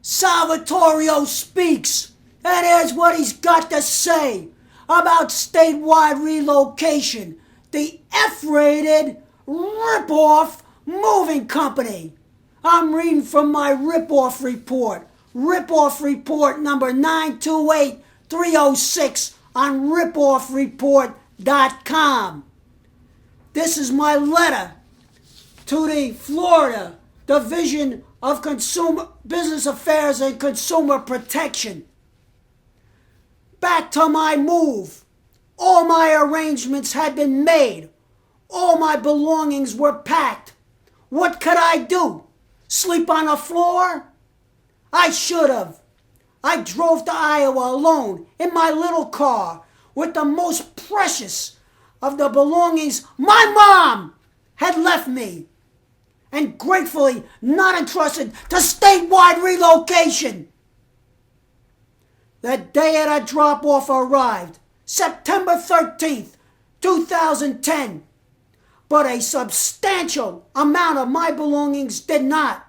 Salvatorio speaks, and here's what he's got to say about statewide relocation, the F-rated rip-off moving company. I'm reading from my rip-off report number 928306 on ripoffreport.com. This is my letter to the Florida Division of Consumer Business Affairs and Consumer Protection. Back to my move. All my arrangements had been made. All my belongings were packed. What could I do? Sleep on the floor? I should have. I drove to Iowa alone in my little car with the most precious of the belongings my mom had left me, and gratefully not entrusted to statewide relocation. The day of the drop-off arrived, September 13th, 2010, but a substantial amount of my belongings did not.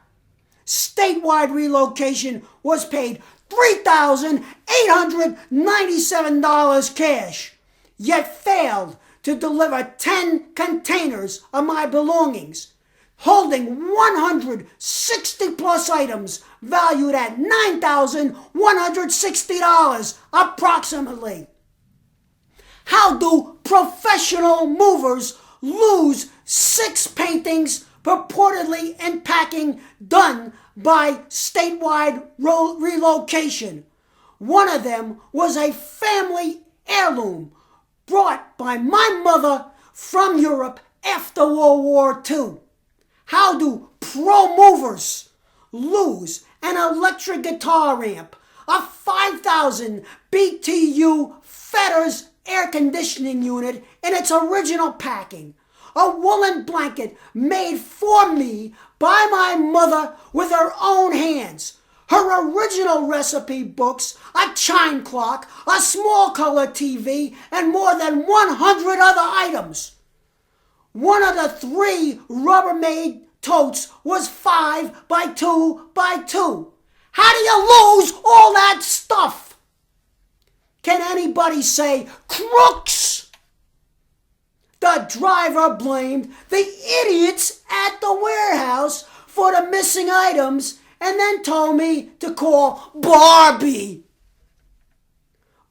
Statewide relocation was paid $3,897 cash, yet failed to deliver 10 containers of my belongings, holding 160 plus items valued at $9,160 approximately. How do professional movers lose 6 paintings purportedly in packing done by statewide relocation? One of them was a family heirloom brought by my mother from Europe after World War II. How do pro movers lose an electric guitar amp, a 5,000 BTU Fetters air conditioning unit in its original packing, a woolen blanket made for me by my mother with her own hands, her original recipe books, a chime clock, a small color TV, and more than 100 other items? One of the 3 Rubbermaid totes was 5 by 2 by 2. How do you lose all that stuff? Can anybody say crooks? The driver blamed the idiots at the warehouse for the missing items and then told me to call Barbie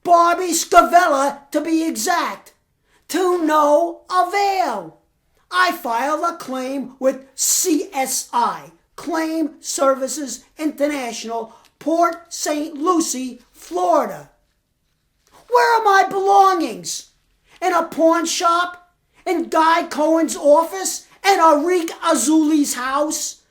Scavella to be exact. To no avail. I filed a claim with CSI, Claim Services International, Port St. Lucie, Florida. Where are my belongings? In a pawn shop? In Guy Cohen's office? In Arik Azuli's house?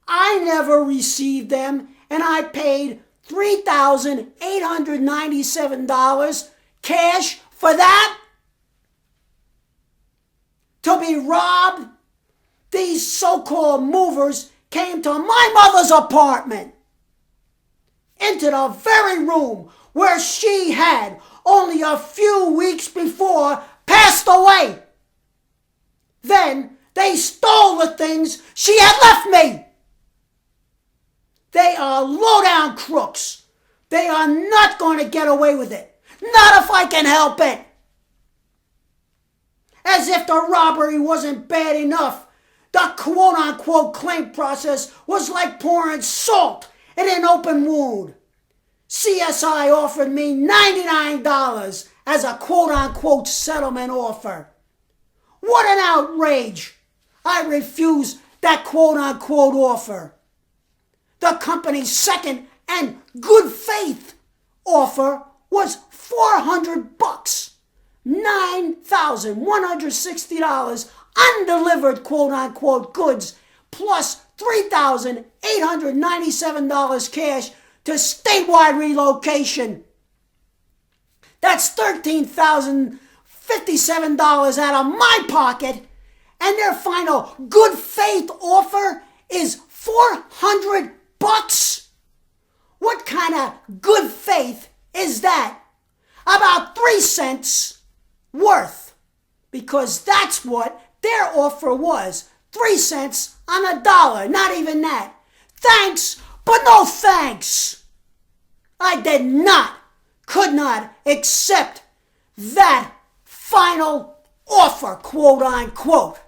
I never received them, and I paid $3,897 cash for that? To be robbed? These so-called movers came to my mother's apartment, into the very room where she had only a few weeks before passed away. Then they stole the things she had left me. They are low-down crooks. They are not going to get away with it. Not if I can help it. As if the robbery wasn't bad enough, the quote-unquote claim process was like pouring salt in an open wound. CSI offered me $99 as a quote-unquote settlement offer. What an outrage! I refused that quote-unquote offer. The company's second and good faith offer was $400. $9,160 undelivered quote-unquote goods plus $3,897 cash to statewide relocation. That's $13,057 out of my pocket, and their final good faith offer is $400. What kind of good faith is that? About 3 cents worth, because that's what their offer was. 3 cents on a dollar, not even that. Thanks, But no thanks. I could not accept that final offer, quote unquote,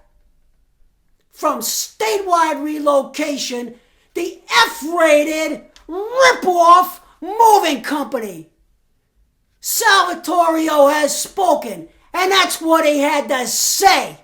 from StateWide Relocation, the F-rated rip-off moving company. Salvatorio has spoken, and that's what he had to say.